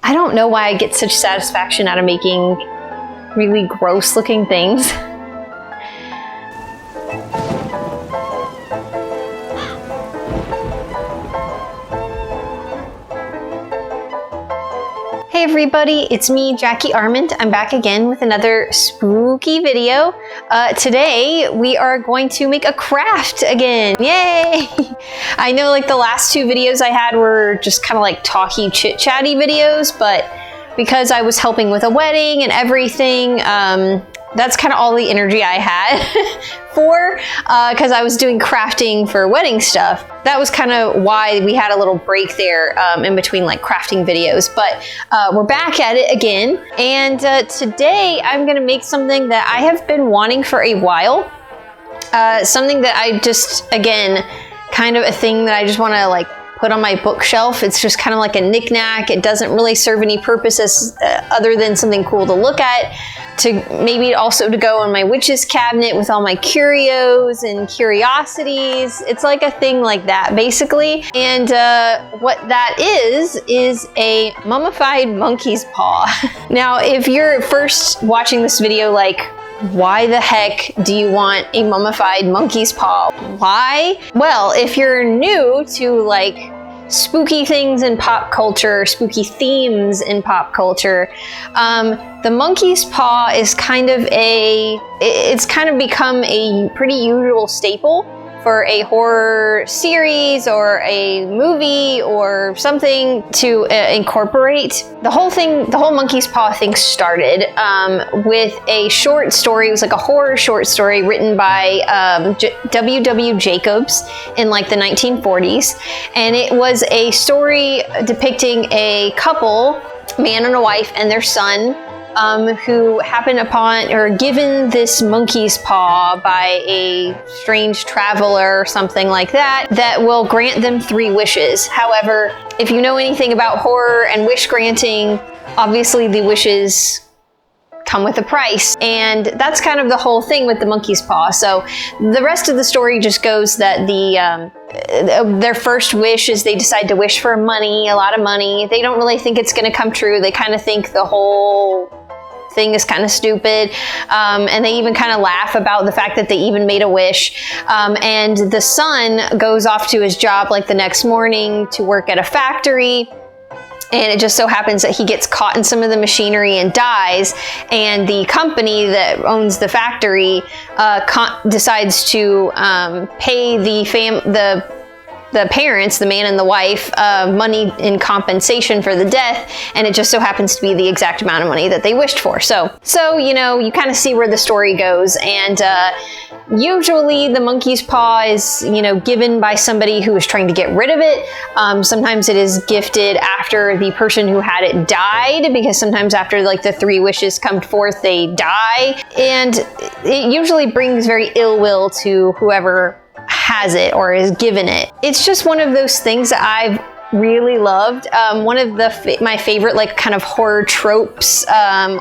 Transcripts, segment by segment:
I don't know why I get such satisfaction out of making really gross looking things. Hey everybody, it's me, Jackie Armand. I'm back again with another spooky video. Today we are going to make a craft again. Yay! I know like the last two videos I had were just kind of like talky chit-chatty videos, but because I was helping with a wedding and everything, that's kind of all the energy I had for, because I was doing crafting for wedding stuff. That was kind of why we had a little break there in between like crafting videos, but we're back at it again. And today I'm gonna make something that I have been wanting for a while. Something that I just, again, kind of a thing that I just wanna like put on my bookshelf. It's just kind of like a knickknack. It doesn't really serve any purposes other than something cool to look at. To maybe also to go in my witch's cabinet with all my curios and curiosities. It's like a thing like that, basically. And what that is a mummified monkey's paw. Now, if you're first watching this video, like, why the heck do you want a mummified monkey's paw? Why? Well, if you're new to like spooky things in pop culture, spooky themes in pop culture, the monkey's paw is it's kind of become a pretty usual staple for a horror series or a movie or something to incorporate. The whole monkey's paw thing started with a short story. It was like a horror short story written by W.W. Jacobs in like the 1940s. And it was a story depicting a couple, man and a wife and their son, who happened upon or given this monkey's paw by a strange traveler or something like that, that will grant them 3 wishes. However, if you know anything about horror and wish granting, obviously the wishes come with a price. And that's kind of the whole thing with the monkey's paw. So the rest of the story just goes that their first wish is they decide to wish for money, a lot of money. They don't really think it's going to come true. They kind of think the whole thing is kind of stupid, and they even kind of laugh about the fact that they even made a wish. And the son goes off to his job like the next morning to work at a factory, and it just so happens that he gets caught in some of the machinery and dies, and the company that owns the factory decides to pay the parents, the man and the wife, money in compensation for the death, and it just so happens to be the exact amount of money that they wished for. So you know, you kind of see where the story goes, and usually the monkey's paw is, you know, given by somebody who is trying to get rid of it. Sometimes it is gifted after the person who had it died, because sometimes after like the 3 wishes come forth, they die, and it usually brings very ill will to whoever has it or is given it. It's just one of those things that I've really loved. One of my favorite like kind of horror tropes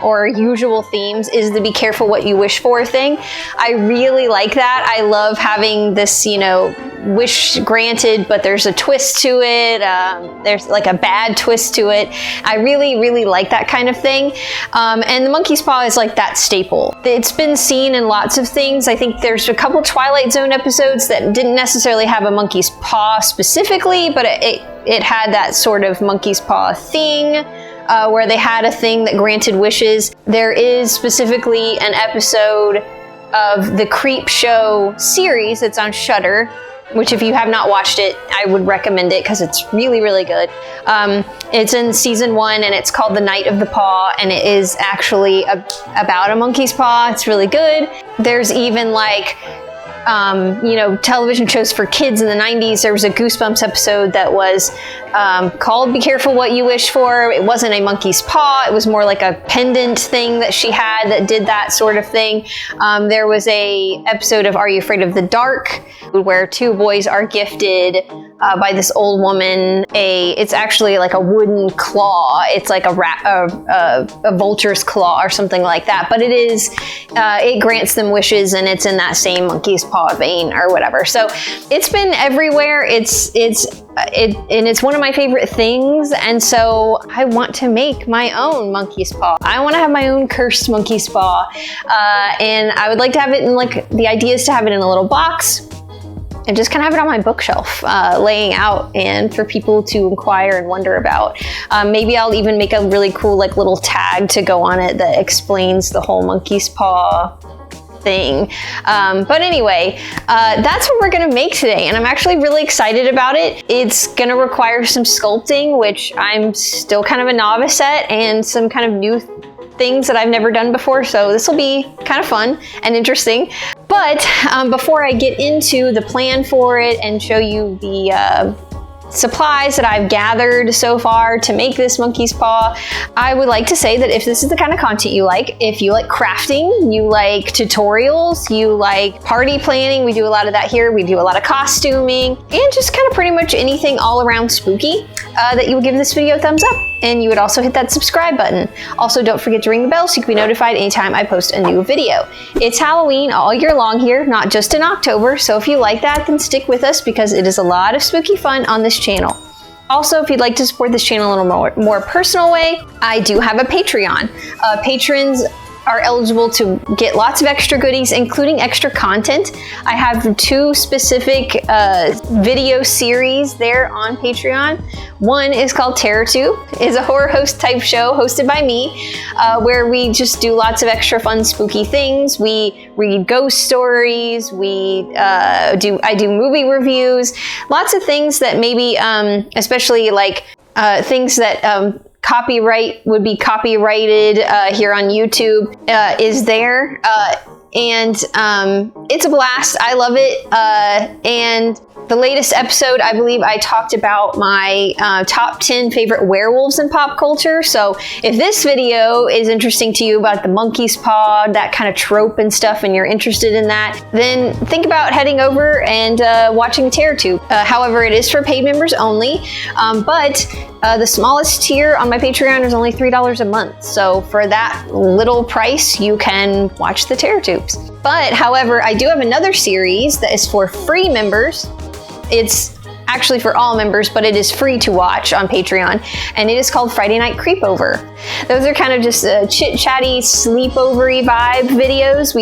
or usual themes is the be careful what you wish for thing. I really like that. I love having this, you know, wish granted, but there's a twist to it. There's like a bad twist to it. I really, really like that kind of thing. And the monkey's paw is like that staple. It's been seen in lots of things. I think there's a couple Twilight Zone episodes that didn't necessarily have a monkey's paw specifically, but it had that sort of monkey's paw thing, where they had a thing that granted wishes. There is specifically an episode of the Creep Show series that's on Shudder, which if you have not watched it, I would recommend it because it's really, really good. It's in season 1 and it's called The Night of the Paw, and it is actually about a monkey's paw. It's really good. There's even like you know, television shows for kids in the 90s. There was a Goosebumps episode that was called Be Careful What You Wish For. It wasn't a monkey's paw. It was more like a pendant thing that she had that did that sort of thing. There was a episode of Are You Afraid of the Dark, where 2 boys are gifted by this old woman. It's actually like a wooden claw. It's like a vulture's claw or something like that. But it grants them wishes, and it's in that same monkey's paw paw vein or whatever. So it's been everywhere. It's one of my favorite things. And so I want to make my own monkey's paw. I want to have my own cursed monkey's paw. And I would like to have it in like, the idea is to have it in a little box and just kind of have it on my bookshelf, laying out, and for people to inquire and wonder about. Maybe I'll even make a really cool like little tag to go on it that explains the whole monkey's paw thing. But anyway, that's what we're gonna make today, and I'm actually really excited about it. It's gonna require some sculpting, which I'm still kind of a novice at, and some kind of new things that I've never done before, so this will be kind of fun and interesting. But before I get into the plan for it and show you the supplies that I've gathered so far to make this monkey's paw, I would like to say that if this is the kind of content you like, if you like crafting, you like tutorials, you like party planning, we do a lot of that here, we do a lot of costuming, and just kind of pretty much anything all around spooky, that you would give this video a thumbs up. And you would also hit that subscribe button. Also, don't forget to ring the bell so you can be notified anytime I post a new video. It's Halloween all year long here, not just in October, so if you like that, then stick with us because it is a lot of spooky fun on this channel. Also, if you'd like to support this channel in a more personal way, I do have a Patreon. Patrons are eligible to get lots of extra goodies, including extra content. I have 2 specific video series there on Patreon. One is called TerrorTube. It's a horror host type show hosted by me, where we just do lots of extra fun, spooky things. We read ghost stories. I do movie reviews. Lots of things that maybe, especially like things that would be copyrighted here on YouTube is there, and it's a blast. I love it, and the latest episode, I believe I talked about my top 10 favorite werewolves in pop culture. So if this video is interesting to you about the monkey's paw, that kind of trope and stuff, and you're interested in that, then think about heading over and watching TerrorTube. However, it is for paid members only, but the smallest tier on my Patreon is only $3 a month. So for that little price, you can watch the TerrorTubes. But however, I do have another series that is for free members. It's actually for all members, but it is free to watch on Patreon, and it is called Friday Night Creepover. Those are kind of just chit-chatty, sleepover-y vibe videos.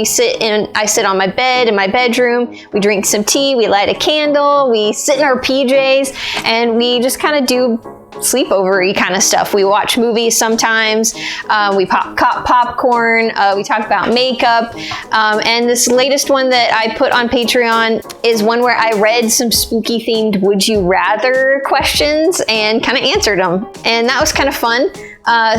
I sit on my bed in my bedroom, we drink some tea, we light a candle, we sit in our PJs, and we just kind of do sleepover-y kind of stuff. We watch movies sometimes, we pop popcorn, we talk about makeup, and this latest one that I put on Patreon is one where I read some spooky themed would you rather questions and kind of answered them, and that was kind of fun.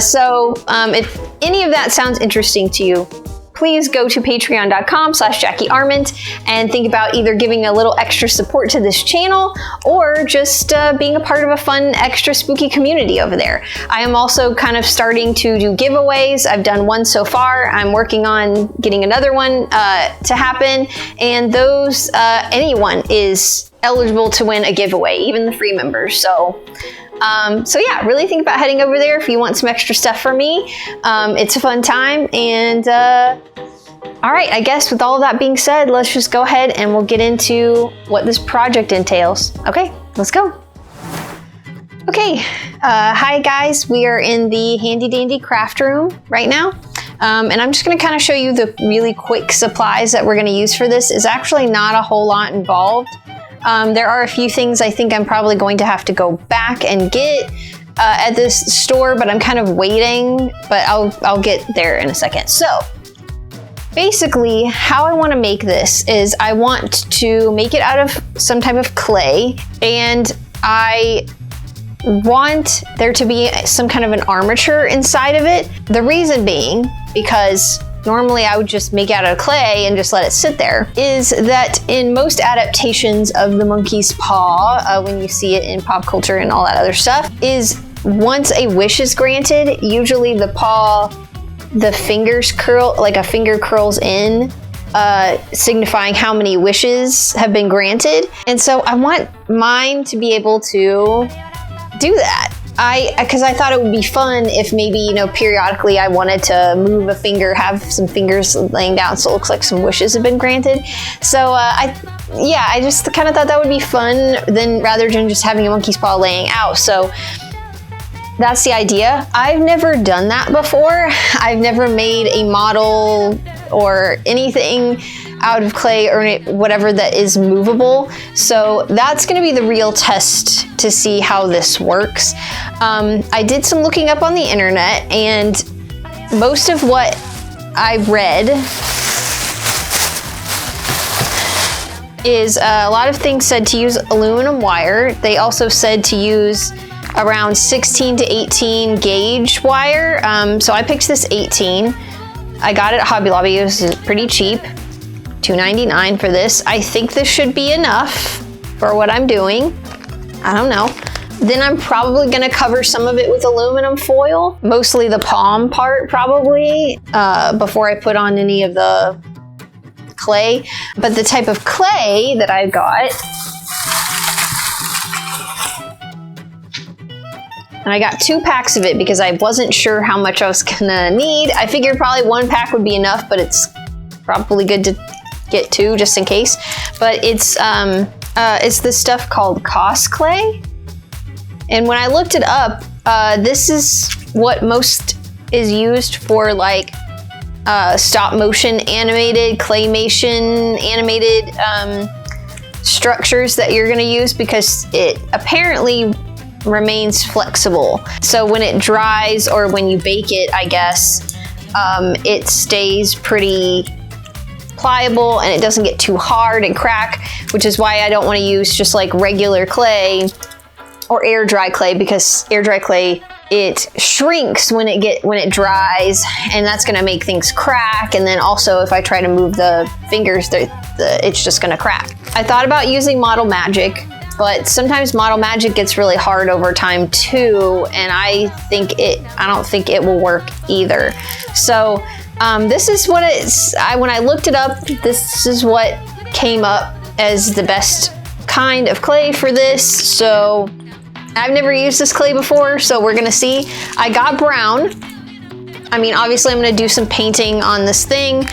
So if any of that sounds interesting to you, please go to patreon.com/JackieArment and think about either giving a little extra support to this channel or just being a part of a fun, extra spooky community over there. I am also kind of starting to do giveaways. I've done one so far. I'm working on getting another one to happen, and those, anyone is eligible to win a giveaway, even the free members. So yeah, really think about heading over there if you want some extra stuff from me. It's a fun time, and all right, I guess with all of that being said, let's just go ahead and we'll get into what this project entails. Okay, let's go. Okay, hi guys, we are in the handy dandy craft room right now. And I'm just gonna kind of show you the really quick supplies that we're gonna use for this. It's actually not a whole lot involved. There are a few things I think I'm probably going to have to go back and get at this store, but I'm kind of waiting, but I'll get there in a second. So basically how I want to make this is I want to make it out of some type of clay, and I want there to be some kind of an armature inside of it. The reason being, because normally I would just make it out of clay and just let it sit there, is that in most adaptations of the monkey's paw, when you see it in pop culture and all that other stuff, is once a wish is granted, usually the paw, the fingers curl, like a finger curls in, signifying how many wishes have been granted. And so I want mine to be able to do that. because I thought it would be fun if maybe, you know, periodically I wanted to move a finger, have some fingers laying down so it looks like some wishes have been granted. So I just kind of thought that would be fun then rather than just having a monkey's paw laying out. So that's the idea. I've never done that before. I've never made a model or anything out of clay or whatever that is movable. So that's gonna be the real test to see how this works. I did some looking up on the internet, and most of what I read is a lot of things said to use aluminum wire. They also said to use around 16 to 18 gauge wire. So I picked this 18. I got it at Hobby Lobby. It was pretty cheap, $2.99 for this. I think this should be enough for what I'm doing. I don't know. Then I'm probably gonna cover some of it with aluminum foil, mostly the palm part probably, before I put on any of the clay. But the type of clay that I got, and I got 2 packs of it because I wasn't sure how much I was gonna need. I figured probably 1 pack would be enough, but it's probably good to get 2 just in case. But it's this stuff called Cos clay. And when I looked it up, this is what most is used for like stop motion animated, claymation animated structures that you're gonna use because it apparently remains flexible. So when it dries or when you bake it, I guess, it stays pretty pliable and it doesn't get too hard and crack, which is why I don't want to use just like regular clay or air dry clay, because air dry clay, it shrinks when it dries, and that's going to make things crack. And then also if I try to move the fingers, it's just going to crack. I thought about using Model Magic, but sometimes Model Magic gets really hard over time too, and I don't think it will work either. So this is what when I looked it up, this is what came up as the best kind of clay for this. So I've never used this clay before, so we're gonna see. I got brown. I mean, obviously I'm gonna do some painting on this thing,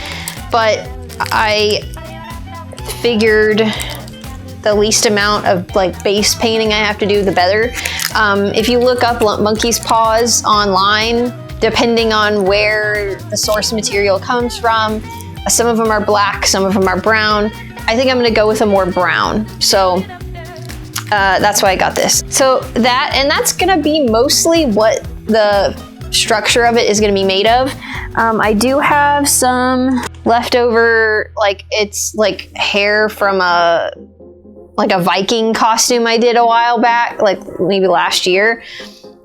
but I figured the least amount of like base painting I have to do, the better. If you look up monkey's paws online, depending on where the source material comes from, some of them are black, some of them are brown. I think I'm gonna go with a more brown. So that's why I got this. So that's gonna be mostly what the structure of it is gonna be made of. I do have some leftover, like it's like hair from a Viking costume I did a while back, like maybe last year.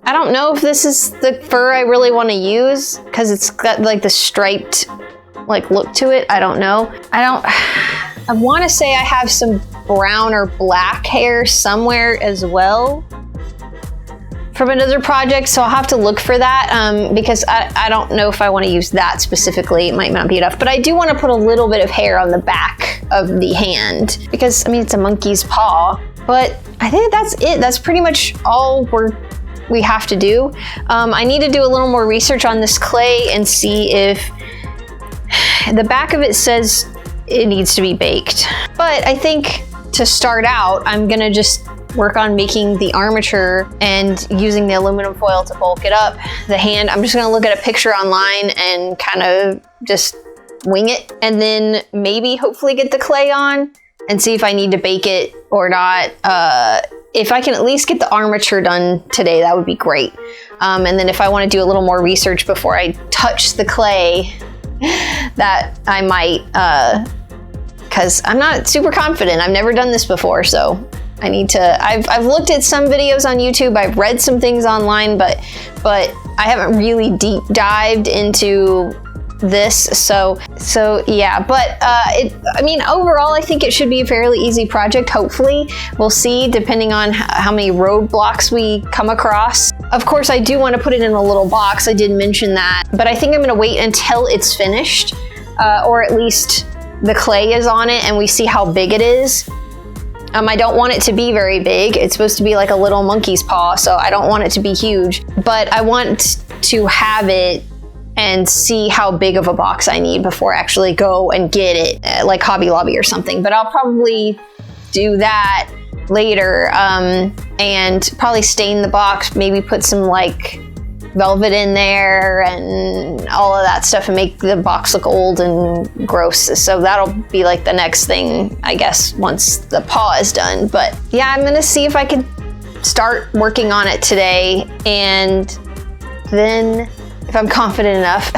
I don't know if this is the fur I really want to use because it's got like the striped like look to it. I don't know. I want to say I have some brown or black hair somewhere as well from another project, so I'll have to look for that because I don't know if I want to use that specifically. It might not be enough, but I do want to put a little bit of hair on the back of the hand because, I mean, it's a monkey's paw, but I think that's it. That's pretty much all we have to do. I need to do a little more research on this clay and see if the back of it says it needs to be baked. But I think to start out, I'm gonna just work on making the armature and using the aluminum foil to bulk it up. The hand, I'm just gonna look at a picture online and kind of just wing it, and then maybe hopefully get the clay on and see if I need to bake it or not. If I can at least get the armature done today, that would be great. And then if I want to do a little more research before I touch the clay, that I might, because I'm not super confident. I've never done this before, so I need to. I've looked at some videos on YouTube. I've read some things online, but I haven't really deep dived into this. So yeah. But I mean, overall, I think it should be a fairly easy project. Hopefully, we'll see. Depending on how many roadblocks we come across. Of course, I do want to put it in a little box. I did mention that, but I think I'm going to wait until it's finished, or at least the clay is on it, and we see how big it is. I don't want it to be very big. It's supposed to be like a little monkey's paw, so I don't want it to be huge, but I want to have it and see how big of a box I need before I actually go and get it, like Hobby Lobby or something. But I'll probably do that later, and probably stain the box, maybe put some like velvet in there and all of that stuff and make the box look old and gross. So that'll be like the next thing, I guess, once the paw is done. But yeah, I'm gonna see if I can start working on it today, and then if I'm confident enough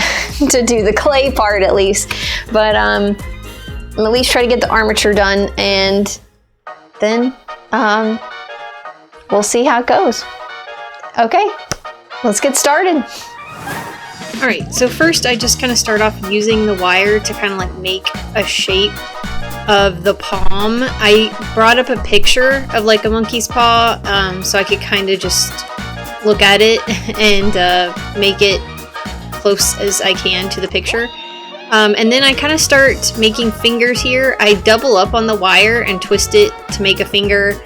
to do the clay part at least. But I'll at least try to get the armature done, and then we'll see how it goes. Okay, let's get started. All right, so first I just kind of start off using the wire to kind of like make a shape of the palm. I brought up a picture of like a monkey's paw, so I could kind of just look at it and make it close as I can to the picture. And then I kind of start making fingers here. I double up on the wire and twist it to make a finger,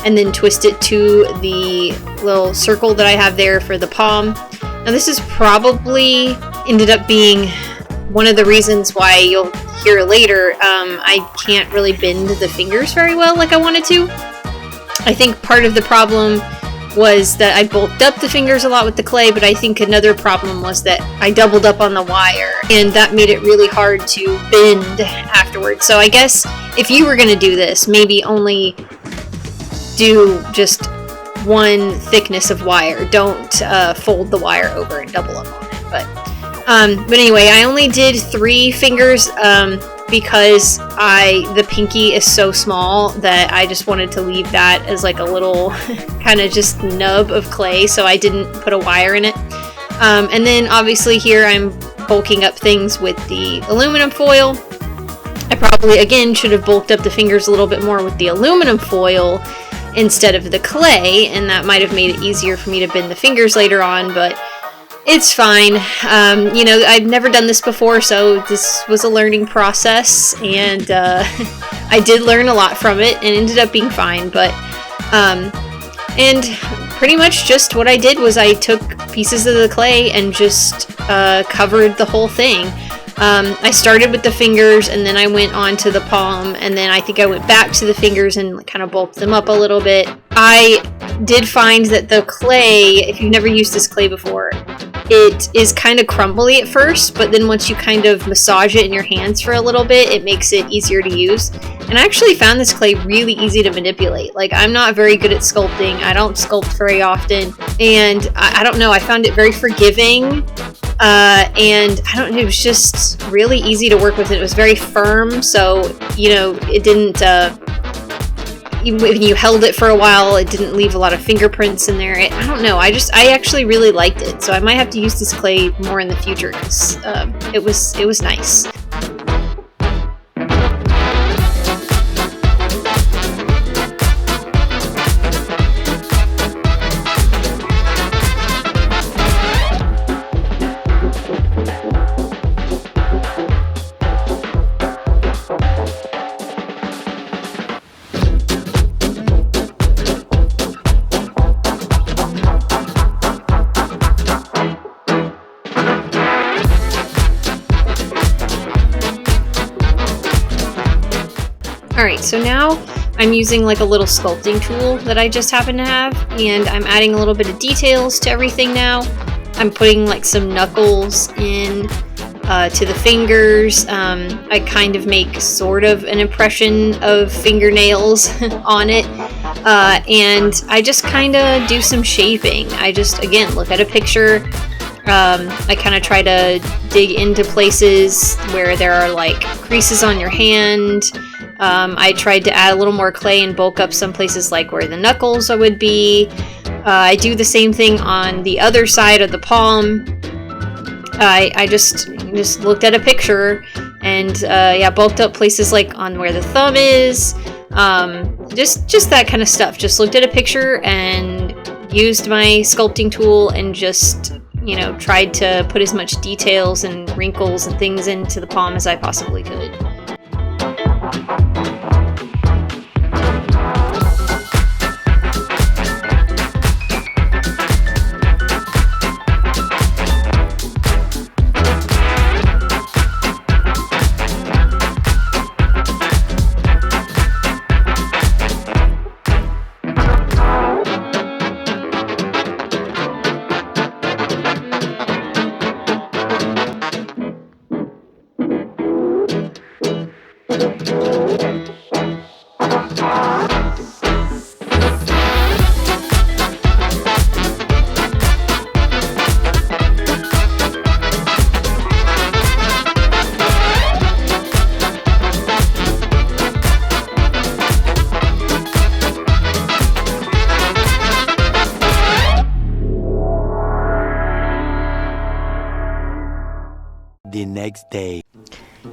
and then twist it to the little circle that I have there for the palm. Now this is probably ended up being one of the reasons why you'll hear later I can't really bend the fingers very well like I wanted to. I think part of the problem was that I bulked up the fingers a lot with the clay, but I think another problem was that I doubled up on the wire, and that made it really hard to bend afterwards. So I guess if you were going to do this, maybe only do just one thickness of wire. Don't fold the wire over and double up on it. But anyway, I only did 3 fingers because the pinky is so small that I just wanted to leave that as like a little kind of just nub of clay, so I didn't put a wire in it. And then obviously here I'm bulking up things with the aluminum foil. I probably again should have bulked up the fingers a little bit more with the aluminum foil instead of the clay, and that might have made it easier for me to bend the fingers later on, but it's fine. You know, I've never done this before, so this was a learning process, and I did learn a lot from it and ended up being fine. But and pretty much just what I did was I took pieces of the clay and just covered the whole thing. I started with the fingers, and then I went on to the palm, and then I think I went back to the fingers and kind of bulked them up a little bit. I did find that the clay, if you've never used this clay before, it is kind of crumbly at first, but then once you kind of massage it in your hands for a little bit, it makes it easier to use. And I actually found this clay really easy to manipulate. Like, I'm not very good at sculpting. I don't sculpt very often, and I don't know, I found it very forgiving. And I don't know, it was just really easy to work with. It was very firm, so, you know, it didn't, when you held it for a while, it didn't leave a lot of fingerprints in there. I don't know, I actually really liked it, so I might have to use this clay more in the future, because it was nice. Alright, so now I'm using like a little sculpting tool that I just happen to have, and I'm adding a little bit of details to everything now. I'm putting like some knuckles in to the fingers. I kind of make sort of an impression of fingernails on it, and I just kind of do some shaping. I just, again, look at a picture. I kind of try to dig into places where there are like creases on your hand. I tried to add a little more clay and bulk up some places like where the knuckles would be. I do the same thing on the other side of the palm. I just looked at a picture and yeah, bulked up places like on where the thumb is. Just that kind of stuff. Just looked at a picture and used my sculpting tool and just, you know, tried to put as much details and wrinkles and things into the palm as I possibly could. The next day.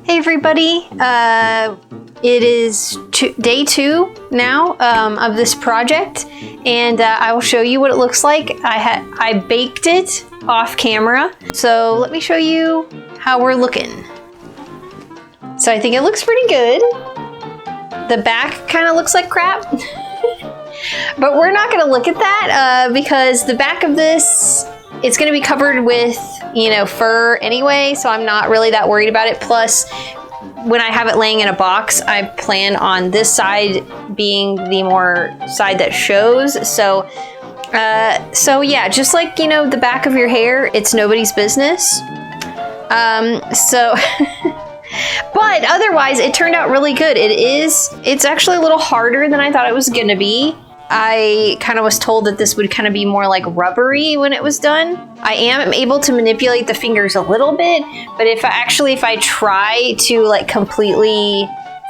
Hey everybody, it is day 2 now of this project, and I will show you what it looks like. I baked it off camera, so let me show you how we're looking. So I think it looks pretty good. The back kind of looks like crap, but we're not going to look at that because the back of this, it's going to be covered with, you know, fur anyway, so I'm not really that worried about it. Plus, when I have it laying in a box, I plan on this side being the more side that shows. So yeah, just like, you know, the back of your hair, it's nobody's business. But otherwise, it turned out really good. It's actually a little harder than I thought it was going to be. I kind of was told that this would kind of be more like rubbery when it was done. I am able to manipulate the fingers a little bit, but if I try to like completely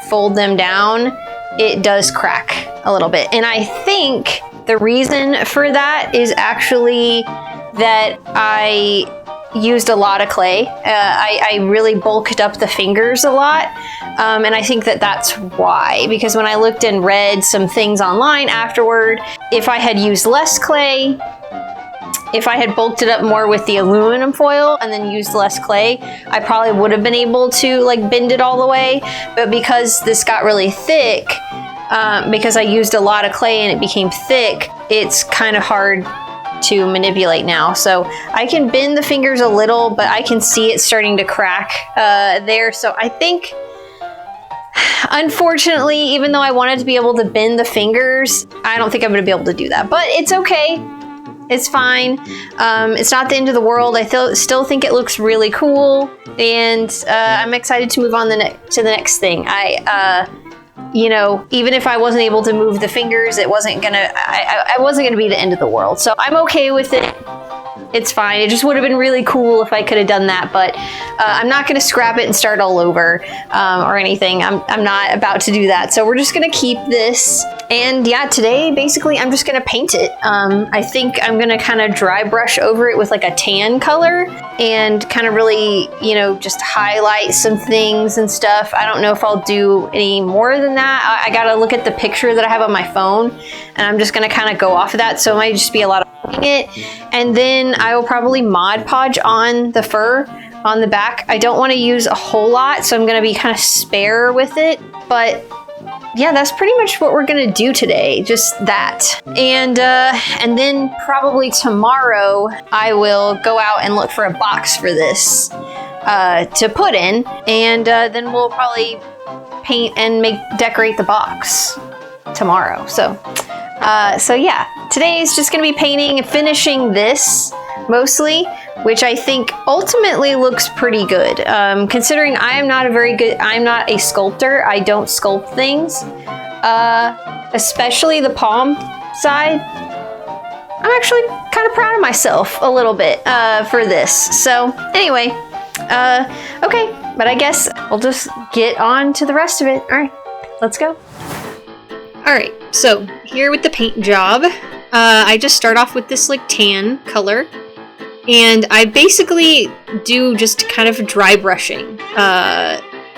fold them down, it does crack a little bit. And I think the reason for that is actually that I used a lot of clay. I really bulked up the fingers a lot. And I think that that's why, because when I looked and read some things online afterward, if I had used less clay, if I had bulked it up more with the aluminum foil and then used less clay, I probably would have been able to like bend it all the way. But because this got really thick, because I used a lot of clay and it became thick, it's kind of hard to manipulate now. So I can bend the fingers a little, but I can see it starting to crack there. So I think, unfortunately, even though I wanted to be able to bend the fingers, I don't think I'm going to be able to do that. But it's okay. It's fine. It's not the end of the world. I still think it looks really cool, and I'm excited to move on to the next thing. You know, even if I wasn't able to move the fingers, I wasn't gonna be the end of the world. So I'm okay with it. It's fine. It just would have been really cool if I could have done that, but I'm not gonna scrap it and start all over or anything. I'm not about to do that. So we're just gonna keep this. And yeah, today basically I'm just gonna paint it. I think I'm gonna kind of dry brush over it with like a tan color and kind of really, you know, just highlight some things and stuff. I don't know if I'll do any more than that. I gotta look at the picture that I have on my phone, and I'm just gonna kind of go off of that. So it might just be a lot of it. And then I will probably Mod Podge on the fur on the back. I don't want to use a whole lot, so I'm gonna be kind of spare with it. But yeah, that's pretty much what we're gonna do today, just that. And then probably tomorrow I will go out and look for a box for this to put in, and then we'll probably paint and decorate the box tomorrow. So yeah, today is just gonna be painting and finishing this mostly, which I think ultimately looks pretty good. Considering I'm not a sculptor. I don't sculpt things, especially the palm side. I'm actually kind of proud of myself a little bit for this. So anyway, okay, but I guess we'll just get on to the rest of it. All right, let's go. All right, so here with the paint job, I just start off with this like tan color. And I basically do just kind of dry brushing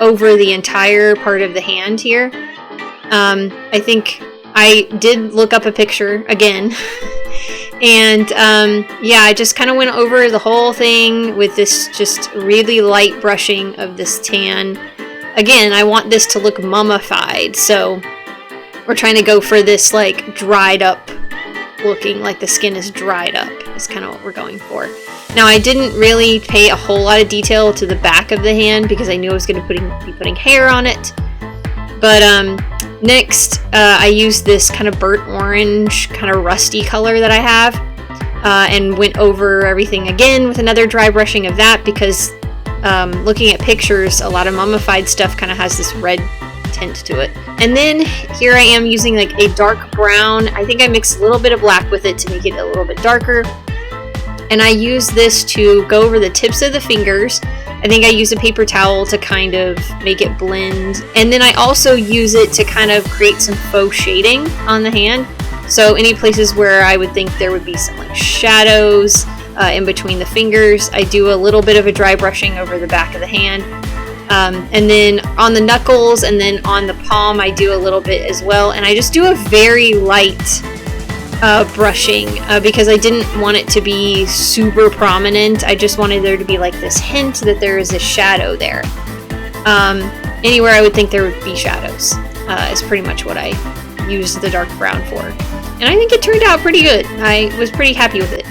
over the entire part of the hand here. I think I did look up a picture again. And yeah, I just kind of went over the whole thing with this just really light brushing of this tan. Again, I want this to look mummified, so we're trying to go for this like dried up looking, like the skin is dried up. Is kind of what we're going for. Now, I didn't really pay a whole lot of detail to the back of the hand because I knew I was going to be putting hair on it. But next, I used this kind of burnt orange, kind of rusty color that I have, and went over everything again with another dry brushing of that because looking at pictures, a lot of mummified stuff kind of has this red tint to it. And then here I am using like a dark brown. I think I mixed a little bit of black with it to make it a little bit darker. And I use this to go over the tips of the fingers. I think I use a paper towel to kind of make it blend. And then I also use it to kind of create some faux shading on the hand. So any places where I would think there would be some like shadows in between the fingers, I do a little bit of a dry brushing over the back of the hand. And then on the knuckles and then on the palm, I do a little bit as well. And I just do a very light brushing because I didn't want it to be super prominent. I just wanted there to be like this hint that there is a shadow there. Anywhere I would think there would be shadows is pretty much what I used the dark brown for. And I think it turned out pretty good. I was pretty happy with it.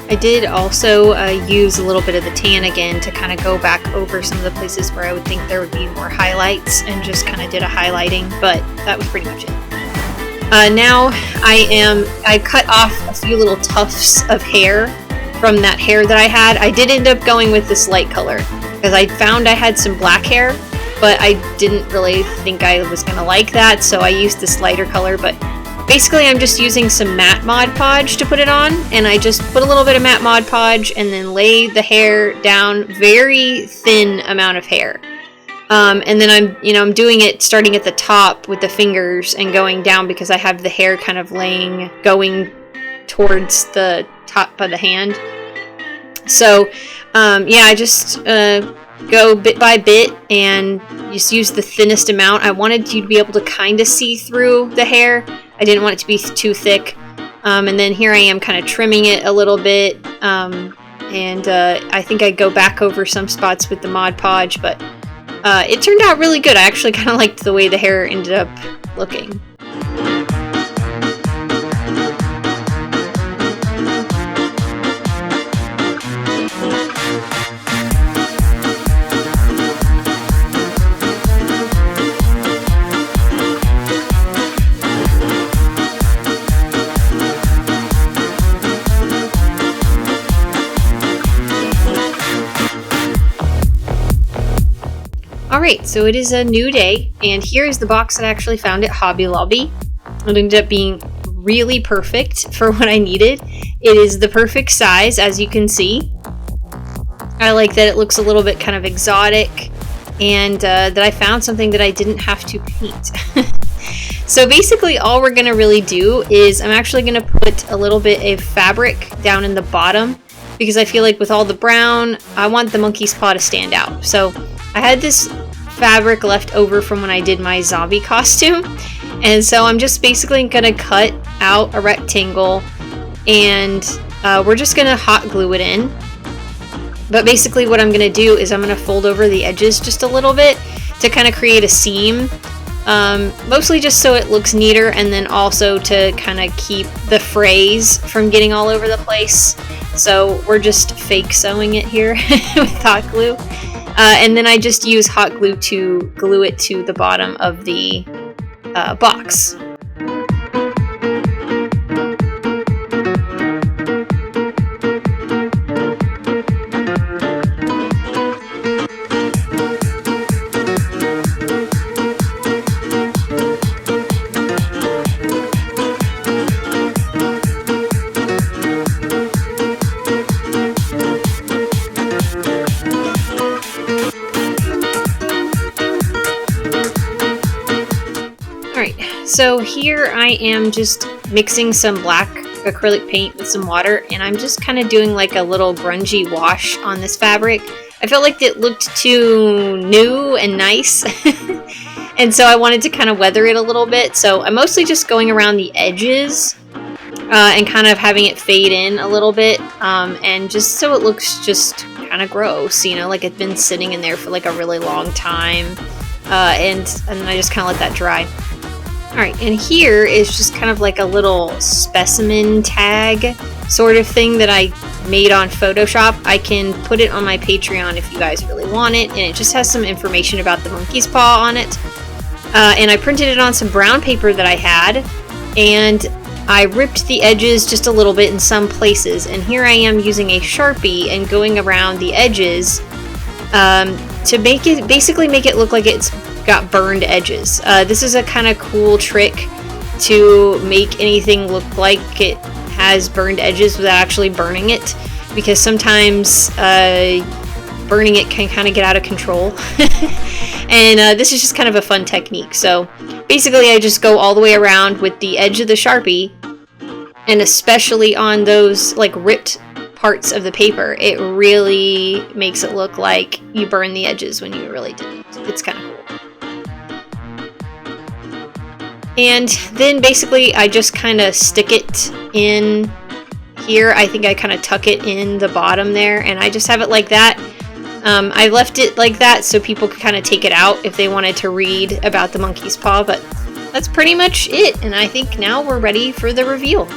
I did also use a little bit of the tan again to kind of go back over some of the places where I would think there would be more highlights and just kind of did a highlighting, but that was pretty much it. Now I cut off a few little tufts of hair from that hair that I had. I did end up going with this light color because I found I had some black hair, but I didn't really think I was going to like that, so I used this lighter color. But basically I'm just using some matte Mod Podge to put it on, and I just put a little bit of matte Mod Podge and then lay the hair down, very thin amount of hair. And then I'm doing it starting at the top with the fingers and going down because I have the hair kind of going towards the top of the hand. So yeah, I just go bit by bit and just use the thinnest amount. I wanted you to be able to kind of see through the hair. I didn't want it to be too thick. And then here I am kind of trimming it a little bit. And I think I go back over some spots with the Mod Podge, but it turned out really good. I actually kind of liked the way the hair ended up looking. Alright, so it is a new day, and here is the box that I actually found at Hobby Lobby. It ended up being really perfect for what I needed. It is the perfect size, as you can see. I like that it looks a little bit kind of exotic, and that I found something that I didn't have to paint. So basically all we're going to really do is I'm actually going to put a little bit of fabric down in the bottom, because I feel like with all the brown, I want the monkey's paw to stand out. So I had this fabric left over from when I did my zombie costume, and so I'm just basically gonna cut out a rectangle, and we're just gonna hot glue it in. But basically what I'm gonna do is I'm gonna fold over the edges just a little bit to kind of create a seam, mostly just so it looks neater, and then also to kind of keep the frays from getting all over the place. So we're just fake sewing it here with hot glue. And then I just use hot glue to glue it to the bottom of the box. So here I am just mixing some black acrylic paint with some water, and I'm just kind of doing like a little grungy wash on this fabric. I felt like it looked too new and nice, and so I wanted to kind of weather it a little bit. So I'm mostly just going around the edges and kind of having it fade in a little bit, and just so it looks just kind of gross, you know, like it's been sitting in there for like a really long time, and then I just kind of let that dry. Alright, and here is just kind of like a little specimen tag sort of thing that I made on Photoshop. I can put it on my Patreon if you guys really want it, and it just has some information about the monkey's paw on it. And I printed it on some brown paper that I had, and I ripped the edges just a little bit in some places, and here I am using a Sharpie and going around the edges to basically make it look like it's got burned edges. This is a kind of cool trick to make anything look like it has burned edges without actually burning it, because sometimes burning it can kind of get out of control. And this is just kind of a fun technique. So basically I just go all the way around with the edge of the Sharpie, and especially on those like ripped parts of the paper, it really makes it look like you burn the edges when you really didn't. It's kind of cool. And then basically I just kind of stick it in here. I think I kind of tuck it in the bottom there, and I just have it like that. I left it like that so people could kind of take it out if they wanted to read about the monkey's paw, but that's pretty much it. And I think now we're ready for the reveal.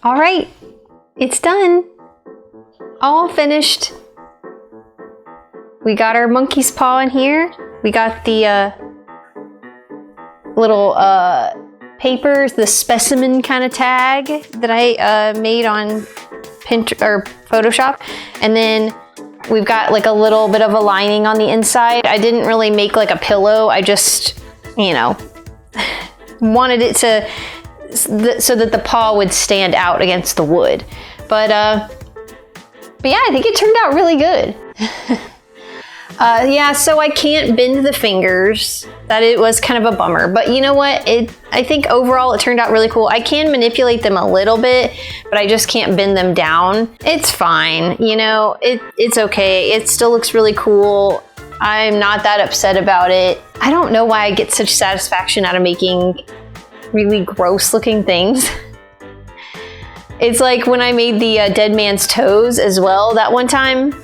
All right, it's done. All finished. We got our monkey's paw in here. We got the little papers, the specimen kind of tag that I made on Pinterest or Photoshop. And then we've got like a little bit of a lining on the inside. I didn't really make like a pillow. I just, you know, wanted it to so that the paw would stand out against the wood. But yeah, I think it turned out really good. Yeah, so I can't bend the fingers. It was kind of a bummer, but you know what? I think overall it turned out really cool. I can manipulate them a little bit, but I just can't bend them down. It's fine, you know, it's okay. It still looks really cool. I'm not that upset about it. I don't know why I get such satisfaction out of making really gross looking things. It's like when I made the dead man's toes as well that one time.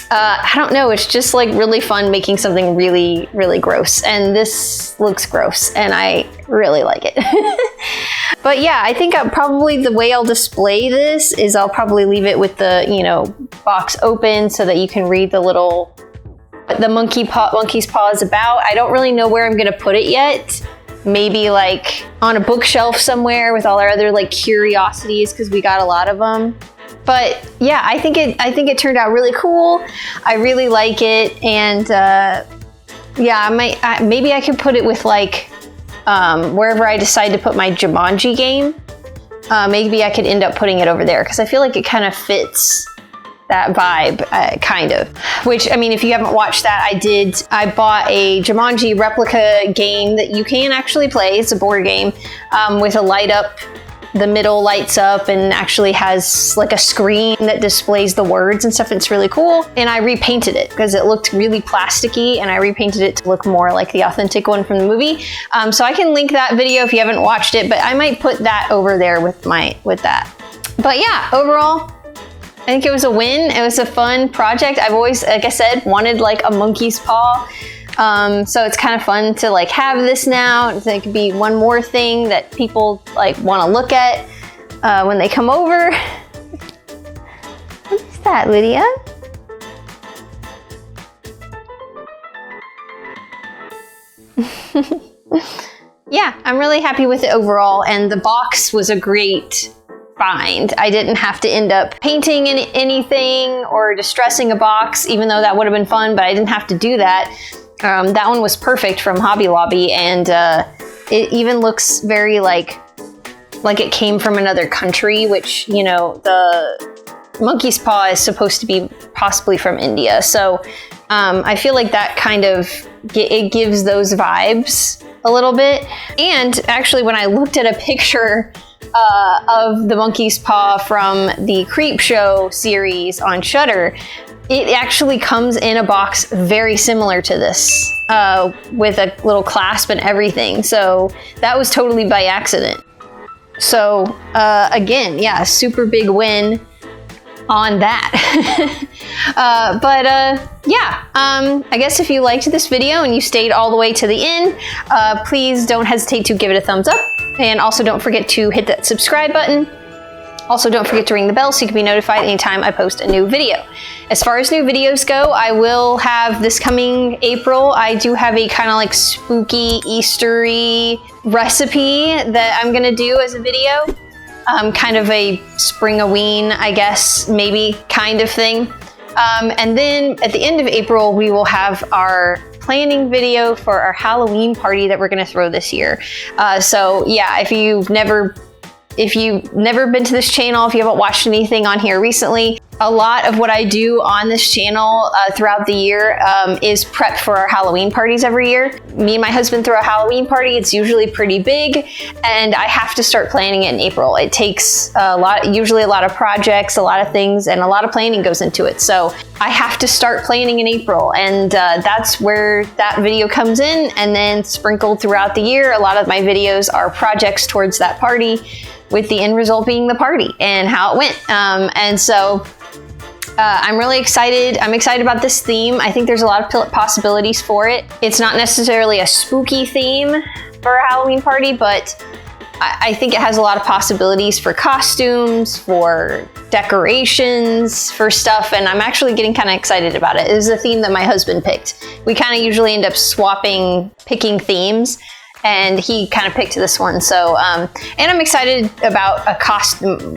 I don't know, it's just like really fun making something really, really gross. And this looks gross and I really like it. But yeah, I think probably the way I'll display this is I'll probably leave it with the, you know, box open so that you can read the little, the monkey's paw is about. I don't really know where I'm gonna put it yet. Maybe like on a bookshelf somewhere with all our other like curiosities, because we got a lot of them. But yeah, I think it turned out really cool. I really like it, and yeah, maybe I could put it with like wherever I decide to put my Jumanji game. Maybe I could end up putting it over there because I feel like it kind of fits that vibe, kind of. Which, I mean, if you haven't watched that, I bought a Jumanji replica game that you can actually play. It's a board game with a light up the middle lights up and actually has like a screen that displays the words and stuff. It's really cool. And I repainted it because it looked really plasticky, and I repainted it to look more like the authentic one from the movie. So I can link that video if you haven't watched it, but I might put that over there with that. But yeah, overall, I think it was a win. It was a fun project. I've always, like I said, wanted like a monkey's paw. So it's kind of fun to like have this now. It could be one more thing that people like want to look at when they come over. What is that, Lydia? Yeah, I'm really happy with it overall, and the box was a great find. I didn't have to end up painting anything or distressing a box, even though that would have been fun, but I didn't have to do that. That one was perfect from Hobby Lobby, and it even looks very like it came from another country, which, you know, the monkey's paw is supposed to be possibly from India. So I feel like that kind of, it gives those vibes a little bit. And actually, when I looked at a picture of the monkey's paw from the Creep Show series on Shudder, it actually comes in a box very similar to this, with a little clasp and everything. So that was totally by accident. So again, yeah, super big win on that. Yeah, I guess if you liked this video and you stayed all the way to the end, please don't hesitate to give it a thumbs up. And also don't forget to hit that subscribe button. Also, don't forget to ring the bell so you can be notified anytime I post a new video. As far as new videos go, I will have this coming April. I do have a kind of like spooky, Eastery recipe that I'm gonna do as a video. Kind of a spring-a-ween, I guess, maybe kind of thing. And then at the end of April, we will have our planning video for our Halloween party that we're gonna throw this year. So yeah, if you've never been to this channel, if you haven't watched anything on here recently, a lot of what I do on this channel throughout the year is prep for our Halloween parties every year. Me and my husband throw a Halloween party. It's usually pretty big, and I have to start planning it in April. It takes usually a lot of projects, a lot of things, and a lot of planning goes into it. So I have to start planning in April, and that's where that video comes in. And then sprinkled throughout the year, a lot of my videos are projects towards that party, with the end result being the party and how it went. And so I'm really excited. I'm excited about this theme. I think there's a lot of possibilities for it. It's not necessarily a spooky theme for a Halloween party, but I think it has a lot of possibilities for costumes, for decorations, for stuff, and I'm actually getting kind of excited about it. It is a theme that my husband picked. We kind of usually end up picking themes, and he kind of picked this one. So, and I'm excited about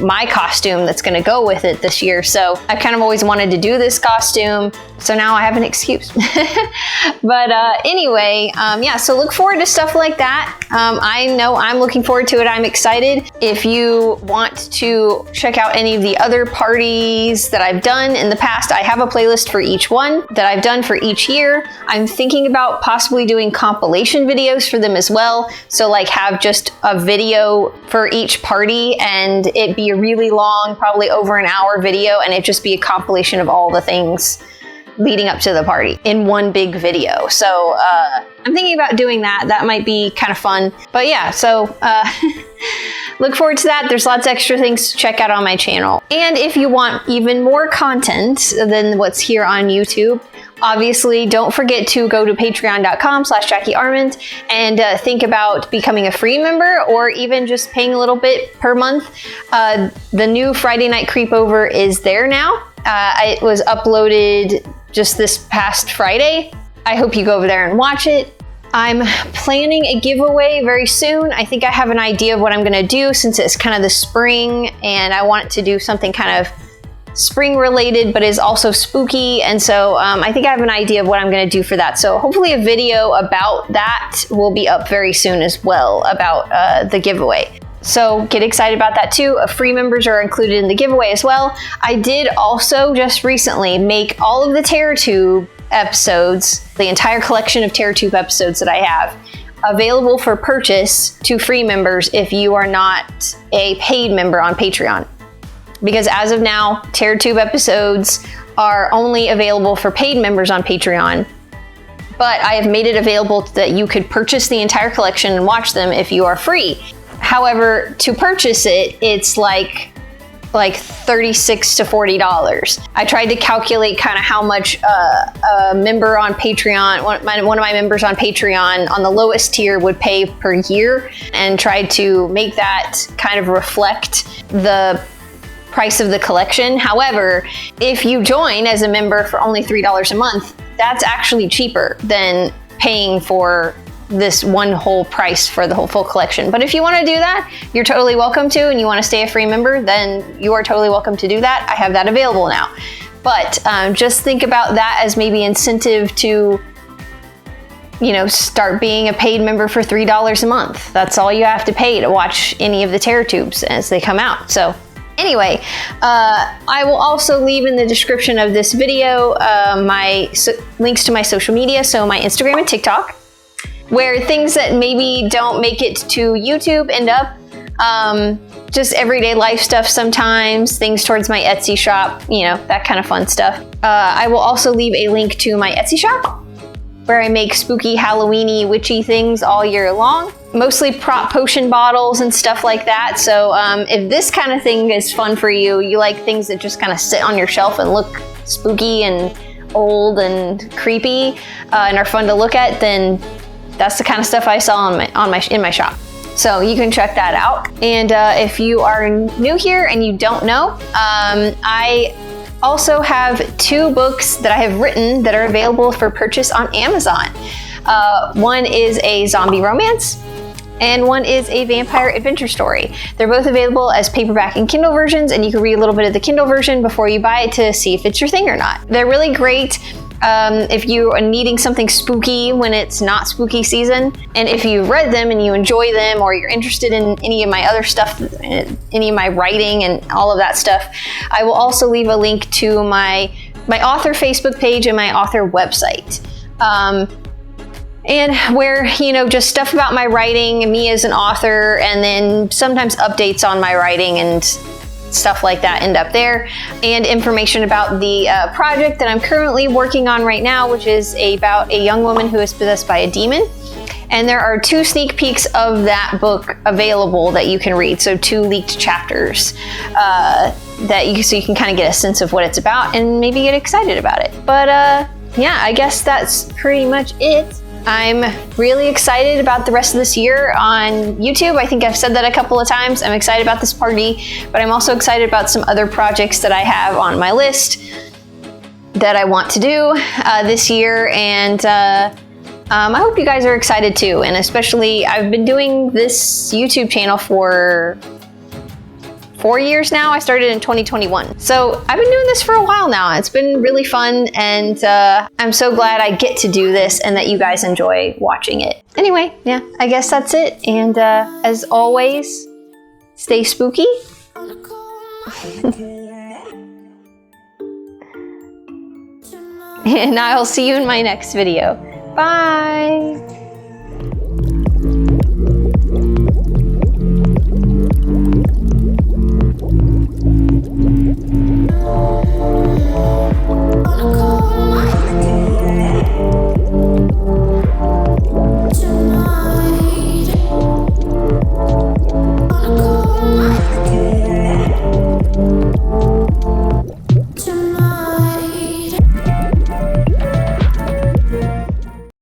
my costume that's going to go with it this year. So I kind of always wanted to do this costume, so now I have an excuse. But anyway, yeah, so look forward to stuff like that. I know I'm looking forward to it. I'm excited. If you want to check out any of the other parties that I've done in the past, I have a playlist for each one that I've done for each year. I'm thinking about possibly doing compilation videos for them as well. So like have just a video for each party, and it be a really long, probably over an hour video, and it just be a compilation of all the things leading up to the party in one big video. So I'm thinking about doing that. That might be kind of fun. But yeah, so look forward to that. There's lots of extra things to check out on my channel. And if you want even more content than what's here on YouTube, obviously don't forget to go to patreon.com/JackieArmand and think about becoming a free member, or even just paying a little bit per month. The new Friday Night Creepover is there now. It was uploaded just this past Friday. I hope you go over there and watch it. I'm planning a giveaway very soon. I think I have an idea of what I'm gonna do, since it's kind of the spring and I want to do something kind of spring related, but is also spooky. And so I think I have an idea of what I'm gonna do for that. So hopefully a video about that will be up very soon as well, about the giveaway. So get excited about that too. Free members are included in the giveaway as well. I did also just recently make all of the TerraTube episodes, the entire collection of TerraTube episodes that I have, available for purchase to free members if you are not a paid member on Patreon. Because as of now, TerraTube episodes are only available for paid members on Patreon, but I have made it available that you could purchase the entire collection and watch them if you are free. However, to purchase it, it's like $36 to $40. I tried to calculate kind of how much a member on Patreon, one of my members on Patreon on the lowest tier would pay per year, and tried to make that kind of reflect the price of the collection. However, if you join as a member for only $3 a month, that's actually cheaper than paying for this one whole price for the whole full collection. But if you want to do that, you're totally welcome to, and you want to stay a free member, then you are totally welcome to do that. I have that available now. But just think about that as maybe incentive to, you know, start being a paid member for $3 a month. That's all you have to pay to watch any of the TerraTubes as they come out. So anyway, I will also leave in the description of this video links to my social media, so my Instagram and TikTok, where things that maybe don't make it to YouTube end up. Just everyday life stuff sometimes, things towards my Etsy shop, you know, that kind of fun stuff. I will also leave a link to my Etsy shop, where I make spooky, Halloweeny, witchy things all year long. Mostly prop potion bottles and stuff like that. So if this kind of thing is fun for you, you like things that just kind of sit on your shelf and look spooky and old and creepy and are fun to look at, then that's the kind of stuff I sell in my shop. So you can check that out. And if you are new here and you don't know, I also have 2 books that I have written that are available for purchase on Amazon. One is a zombie romance, and one is a vampire adventure story. They're both available as paperback and Kindle versions, and you can read a little bit of the Kindle version before you buy it to see if it's your thing or not. They're really great if you are needing something spooky when it's not spooky season, and if you've read them and you enjoy them, or you're interested in any of my other stuff, any of my writing and all of that stuff, I will also leave a link to my author Facebook page and my author website. And where, you know, just stuff about my writing, me as an author, and then sometimes updates on my writing and stuff like that end up there, and information about the project that I'm currently working on right now, which is about a young woman who is possessed by a demon. And there are 2 sneak peeks of that book available that you can read, so 2 leaked chapters so you can kind of get a sense of what it's about and maybe get excited about it. But yeah, I guess that's pretty much it. I'm really excited about the rest of this year on YouTube. I think I've said that a couple of times. I'm excited about this party, but I'm also excited about some other projects that I have on my list that I want to do this year. And I hope you guys are excited too. And especially, I've been doing this YouTube channel for 4 years now. I started in 2021. So I've been doing this for a while now. It's been really fun, and I'm so glad I get to do this and that you guys enjoy watching it. Anyway, yeah, I guess that's it. And as always, stay spooky. And I'll see you in my next video. Bye.